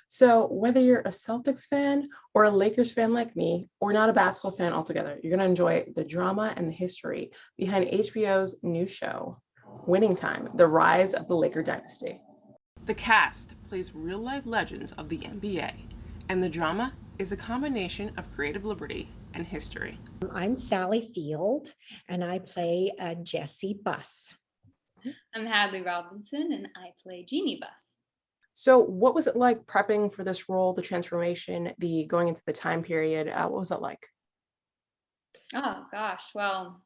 So, whether you're a Celtics fan or a Lakers fan like me, or not a basketball fan altogether, you're going to enjoy the drama and the history behind HBO's new show, Winning Time: The Rise of the Laker Dynasty. The cast plays real life legends of the NBA, and the drama is a combination of creative liberty and history. I'm Sally Field, and I play Jessie Buss. I'm Hadley Robinson, and I play Jeannie Buss. So, what was it like prepping for this role, the transformation, the going into the time period? What was that like? Oh gosh, well,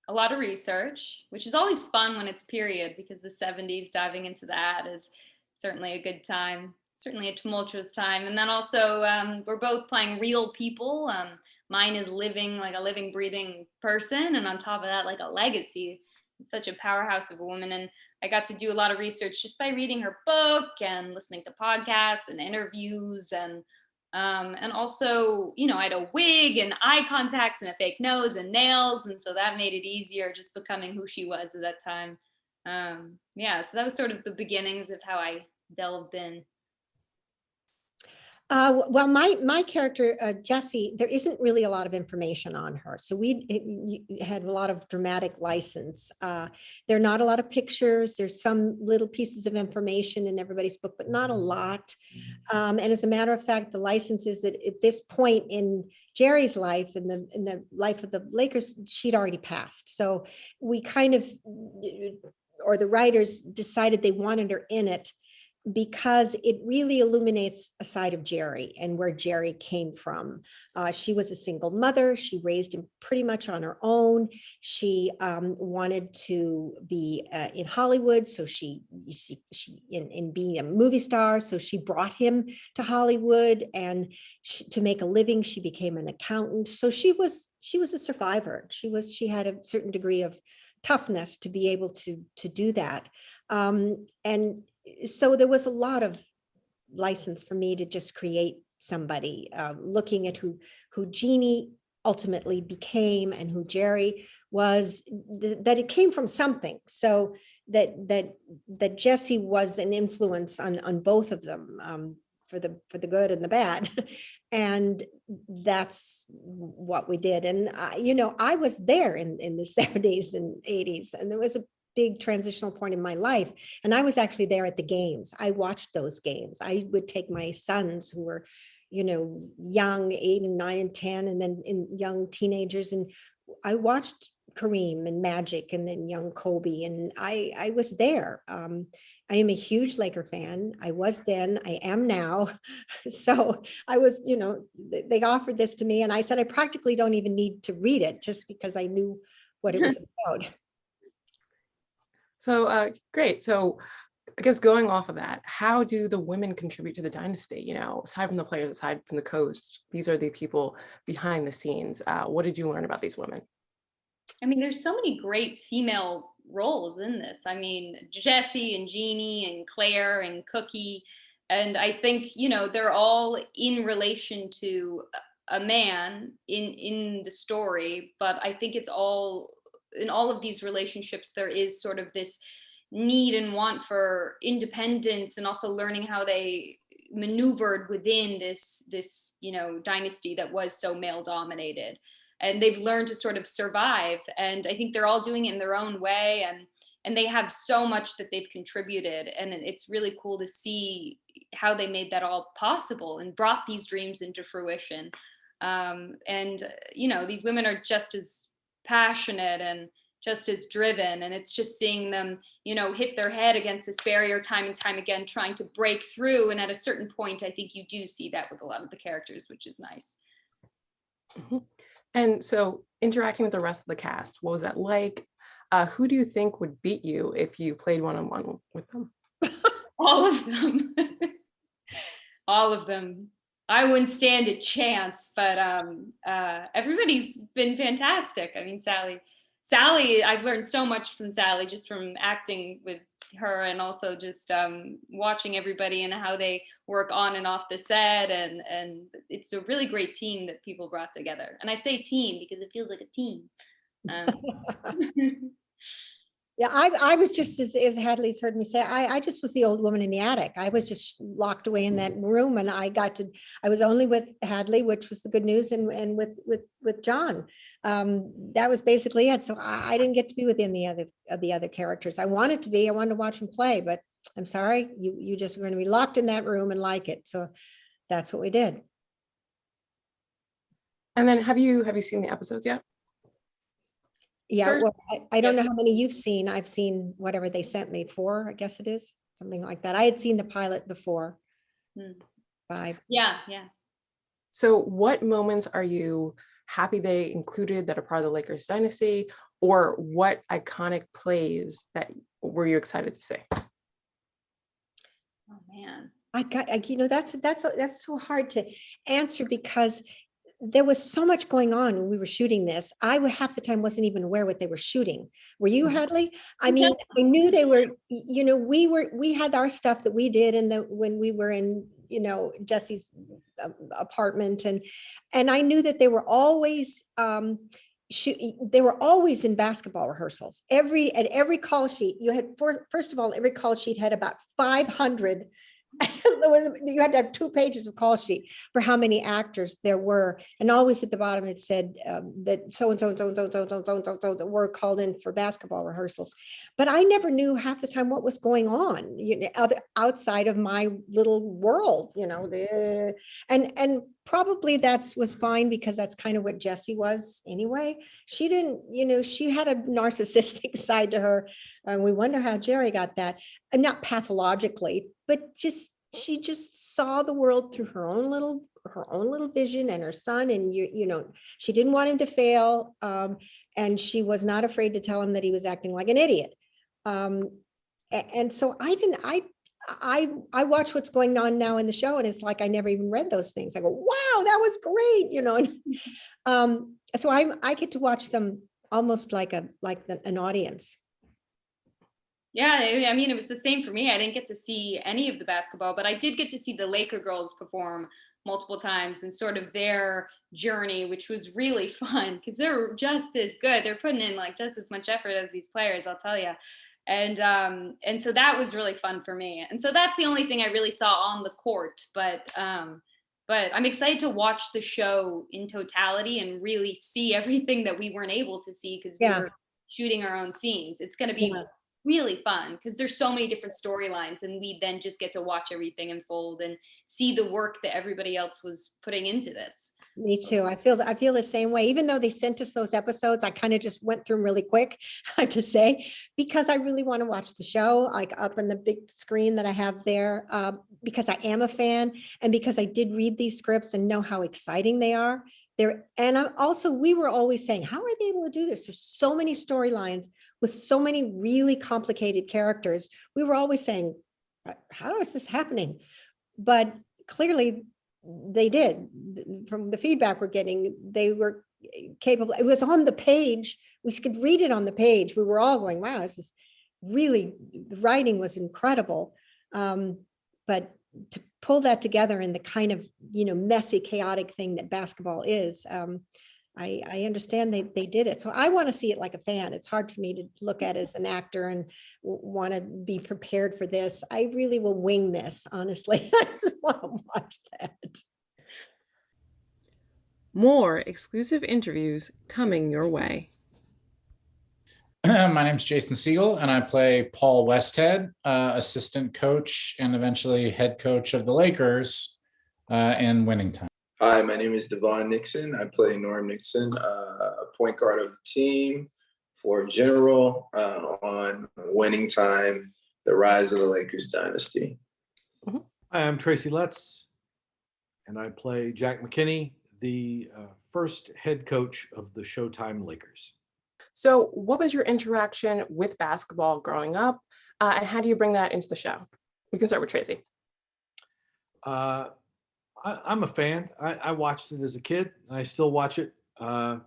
a lot of research, which is always fun when it's period because the 70s diving into that is certainly a good time, certainly a tumultuous time. And then also, we're both playing real people. Mine is living like a living, breathing person, and on top of that, like a legacy. It's such a powerhouse of a woman. And I got to do a lot of research just by reading her book and listening to podcasts and interviews and also, I had a wig and eye contacts and a fake nose and nails, and so that made it easier just becoming who she was at that time. Yeah, so that was sort of the beginnings of how I delved in. Well, my character, Jessie, there isn't really a lot of information on her. So had a lot of dramatic license. There are not a lot of pictures. There's some little pieces of information in everybody's book, but not a lot. And as a matter of fact, the license is that at this point in Jerry's life, in the life of the Lakers, she'd already passed. So we kind of, or the writers decided they wanted her in it because it really illuminates a side of Jerry and where Jerry came from. She was a single mother. She raised him pretty much on her own. She wanted to be in Hollywood, so she in being a movie star. So she brought him to Hollywood, and to make a living, she became an accountant. So she was a survivor. She had a certain degree of toughness to be able to do that, and so there was a lot of license for me to just create somebody, looking at who Jeannie ultimately became and who Jerry was, that it came from something. So that Jessie was an influence on both of them, for the good and the bad. And that's what we did. And I was there in the 70s and 80s, and there was a big transitional point in my life. And I was actually there at the games. I watched those games. I would take my sons who were, young, 8 and 9 and 10, and then in young teenagers. And I watched Kareem and Magic and then young Kobe. And I was there. I am a huge Laker fan. I was then, I am now. So I was, they offered this to me, and I said, I practically don't even need to read it just because I knew what it was about. So, great. So, I guess going off of that, how do the women contribute to the dynasty? Aside from the players, aside from the coach, these are the people behind the scenes. What did you learn about these women? I mean, there's so many great female roles in this. I mean, Jessie and Jeannie and Claire and Cookie. And I think, they're all in relation to a man in the story, but I think it's all in all of these relationships, there is sort of this need and want for independence and also learning how they maneuvered within this dynasty that was so male dominated, and they've learned to sort of survive. And I think they're all doing it in their own way, and they have so much that they've contributed, and it's really cool to see how they made that all possible and brought these dreams into fruition. And these women are just as passionate and just as driven, and it's just seeing them hit their head against this barrier time and time again, trying to break through. And at a certain point, I think you do see that with a lot of the characters, which is nice. Mhm. And so, interacting with the rest of the cast, what was that like? Who do you think would beat you if you played one-on-one with them? All of them. All of them. I wouldn't stand a chance, but everybody's been fantastic. I mean, Sally, I've learned so much from Sally, just from acting with her, and also just watching everybody and how they work on and off the set. And it's a really great team that people brought together. And I say team because it feels like a team. Um, Yeah, I was just as Hadley's heard me say, I just was the old woman in the attic. I was just locked away in that room, and I was only with Hadley, which was the good news, and with John. That was basically it. So I didn't get to be within the other characters. I wanted to be. I wanted to watch them play, but I'm sorry, you just were going to be locked in that room and like it. So that's what we did. And then have you seen the episodes yet? Yeah, First- well, I don't know how many you've seen. I've seen whatever they sent me, 4, I guess it is, something like that. I had seen the pilot before. Hmm. 5. Yeah. So what moments are you happy they included that are part of the Lakers dynasty, or what iconic plays that were you excited to see? Oh man. That's so hard to answer because there was so much going on when we were shooting this. Half the time wasn't even aware what they were shooting. Were you, Hadley? I mean, I knew they were, we had our stuff that we did when we were in, Jesse's apartment, and I knew that they were always they were always in basketball rehearsals. At every call sheet, you had, first of all, every call sheet had about 500. You had to have 2 pages of call sheet for how many actors there were, and always at the bottom it said that so and so were called in for basketball rehearsals. But I never knew half the time what was going on, outside of my little world, and probably was fine because that's kind of what Jessie was anyway. She didn't, she had a narcissistic side to her, and we wonder how Jerry got that, and not pathologically, but she just saw the world through her own little vision, and her son, and she didn't want him to fail, and she was not afraid to tell him that he was acting like an idiot. And so I watch what's going on now in the show, and it's like I never even read those things. I go, wow, that was great, so I get to watch them almost like an audience. Yeah, I mean, it was the same for me. I didn't get to see any of the basketball, but I did get to see the Laker girls perform multiple times and sort of their journey, which was really fun because they're just as good. They're putting in like just as much effort as these players, I'll tell you. And so that was really fun for me. And so that's the only thing I really saw on the court. But I'm excited to watch the show in totality and really see everything that we weren't able to see because we were shooting our own scenes. It's going to be really fun because there's so many different storylines, and we then just get to watch everything unfold and see the work that everybody else was putting into this. Me too. I feel the same way. Even though they sent us those episodes, I kind of just went through them really quick, I have to say, because I really want to watch the show, like up on the big screen that I have there, because I am a fan, and because I did read these scripts and know how exciting they are. We were always saying, how are they able to do this? There's so many storylines with so many really complicated characters. We were always saying, how is this happening? But clearly they did. From the feedback we're getting, they were capable. It was on the page. We could read it on the page. We were all going, wow, this is really, the writing was incredible. But to pull that together in the kind of, messy, chaotic thing that basketball is, I understand they did it. So I want to see it like a fan. It's hard for me to look at it as an actor and want to be prepared for this. I really will wing this, honestly. I just want to watch that. More exclusive interviews coming your way. My name's Jason Siegel, and I play Paul Westhead, assistant coach and eventually head coach of the Lakers in Winning Time. Hi, my name is Devon Nixon. I play Norm Nixon, a point guard of the team, floor general on Winning Time, the rise of the Lakers dynasty. Hi, I'm Tracy Letts, and I play Jack McKinney, the first head coach of the Showtime Lakers. So what was your interaction with basketball growing up, and how do you bring that into the show? We can start with Tracy. I'm a fan. I watched it as a kid. I still watch it. I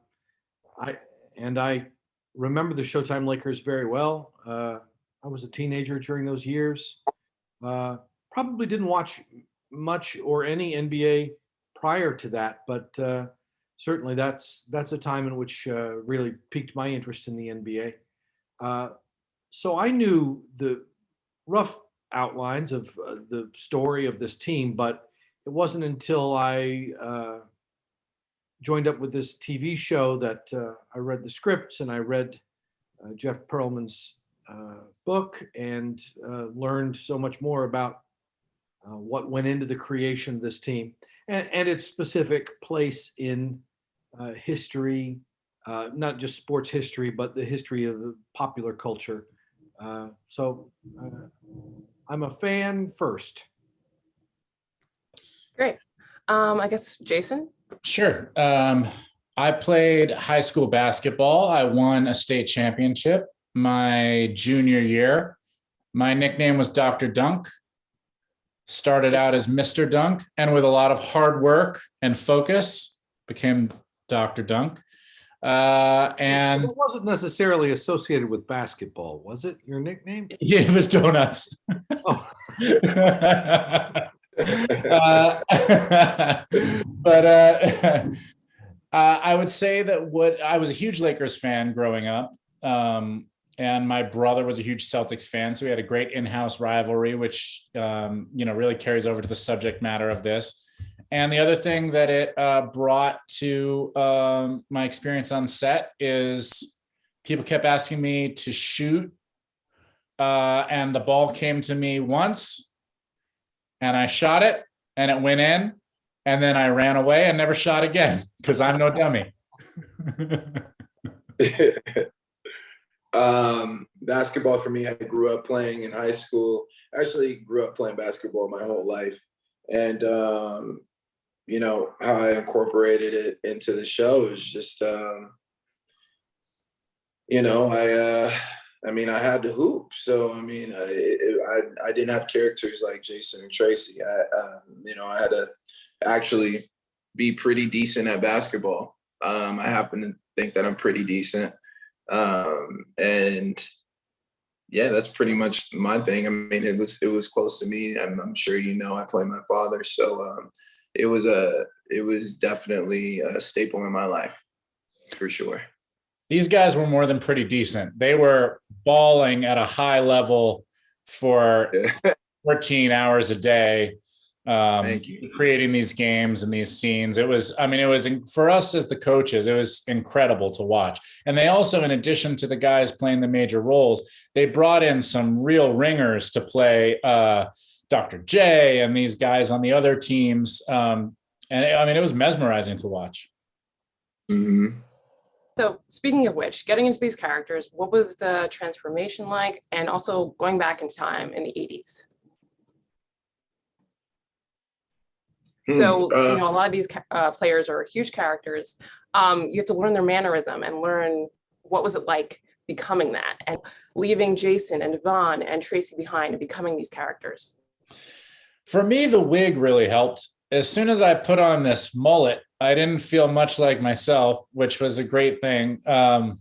remember the Showtime Lakers very well. I was a teenager during those years. Probably didn't watch much or any NBA prior to that, but certainly that's a time in which really piqued my interest in the NBA. So I knew the rough outlines of the story of this team, but it wasn't until I joined up with this TV show that I read the scripts and I read Jeff Pearlman's book and learned so much more about what went into the creation of this team and its specific place in history, not just sports history, but the history of the popular culture. So I'm a fan first. Great. I guess Jason. Sure. I played high school basketball. I won a state championship my junior year. My nickname was Dr. Dunk. Started out as Mr. Dunk, and with a lot of hard work and focus, became Dr. Dunk. And it wasn't necessarily associated with basketball, was it? Your nickname? yeah, it was donuts. Oh. But I would say that I was a huge Lakers fan growing up. And my brother was a huge Celtics fan. So we had a great in-house rivalry, which, really carries over to the subject matter of this. And the other thing that it brought to my experience on set is people kept asking me to shoot. And the ball came to me once and I shot it and it went in. And then I ran away and never shot again because I'm no dummy. Basketball for me, I grew up playing in high school. I actually grew up playing basketball my whole life. And, how I incorporated it into the show is just, I had to hoop. So, I didn't have characters like Jason and Tracy. I had to actually be pretty decent at basketball. I happen to think that I'm pretty decent. And yeah, that's pretty much my thing. It was close to me. I'm sure I play my father. So it was definitely a staple in my life for sure. These guys were more than pretty decent. They were balling at a high level for 14 hours a day, creating these games and these scenes. It was for us as the coaches, it was incredible to watch. And they also, in addition to the guys playing the major roles, they brought in some real ringers to play Dr. J and these guys on the other teams. It was mesmerizing to watch. Mm-hmm. So speaking of which, getting into these characters, what was the transformation like? And also going back in time in the 80s. So, a lot of these players are huge characters. You have to learn their mannerism and learn what was it like becoming that and leaving Jason and Yvonne and Tracy behind and becoming these characters. For me, the wig really helped. As soon as I put on this mullet, I didn't feel much like myself, which was a great thing. There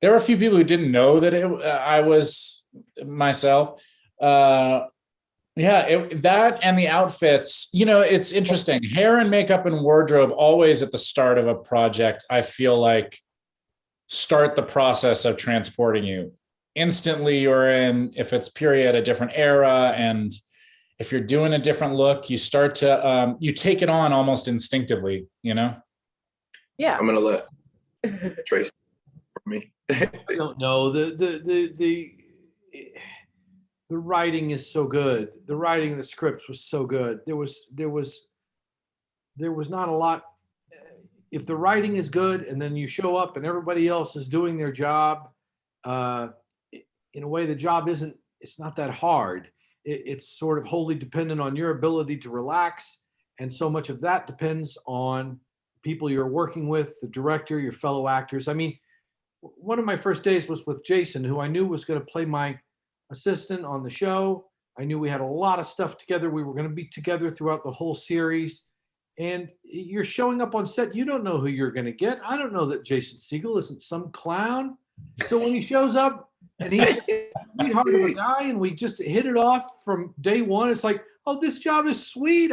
were a few people who didn't know that I was myself. That and the outfits, it's interesting. Hair and makeup and wardrobe always at the start of a project, I feel like, start the process of transporting you. Instantly you're in, if it's period, a different era. And if you're doing a different look, you start to, you take it on almost instinctively, Yeah. I'm going to let Tracy for me. I don't know. The writing is so good. The writing of the scripts was so good. There was not a lot. If the writing is good and then you show up and everybody else is doing their job, in a way, the job it's not that hard. It's sort of wholly dependent on your ability to relax. And so much of that depends on people you're working with, the director, your fellow actors. One of my first days was with Jason, who I knew was going to play my assistant on the show. I knew we had a lot of stuff together. We were going to be together throughout the whole series. And you're showing up on set, you don't know who you're going to get. I don't know that Jason Segel isn't some clown. So when he shows up and he's a sweetheart of a guy and we just hit it off from day one, it's like, oh, this job is sweet.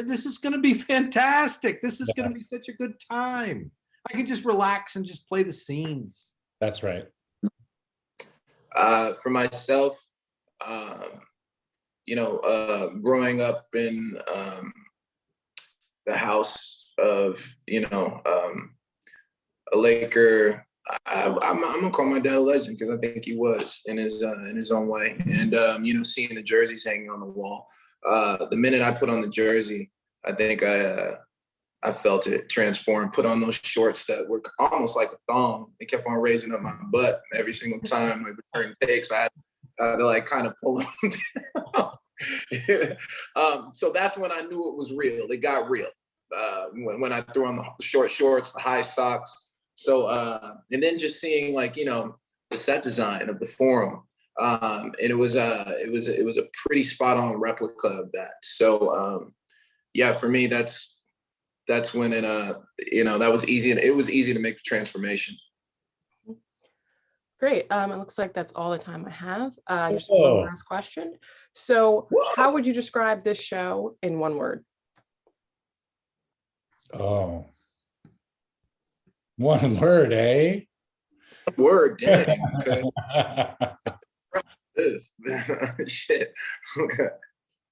This is going to be fantastic. This is going to be such a good time. I can just relax and just play the scenes. That's right. For myself, growing up in the house of, a Laker, I'm gonna call my dad a legend because I think he was in his own way. And seeing the jerseys hanging on the wall, the minute I put on the jersey, I think I felt it transform. Put on those shorts that were almost like a thong. It kept on raising up my butt every single time. Like return takes, I had to like kind of pull them down. So that's when I knew it was real. It got real. When I threw on the short shorts, the high socks. So and then just seeing like the set design of the Forum, and it was a pretty spot on replica of that. So yeah, for me that's when it that was easy, and it was easy to make the transformation. Great. It looks like that's all the time I have. Just Whoa. one last question. So, how would you describe this show in one word? Oh, one word, eh? Word, dang. Okay. This shit. Okay.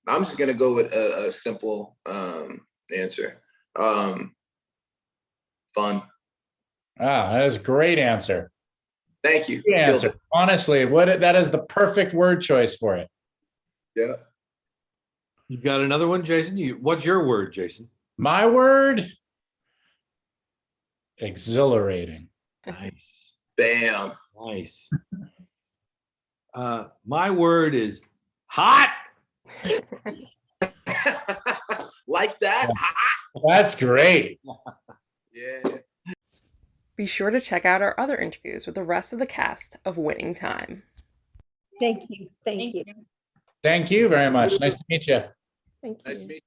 I'm just gonna go with a simple answer. Fun. That is a great answer. Thank you. Good Killed answer. it. Honestly, that is the perfect word choice for it. Yeah. You got another one, Jason? What's your word, Jason? My word, exhilarating. Nice. Bam. Nice. My word is hot. Like that? That's great. Yeah. Be sure to check out our other interviews with the rest of the cast of Winning Time. Thank you. Thank you. Thank you very much. Nice to meet you. Thank you. Nice to meet you.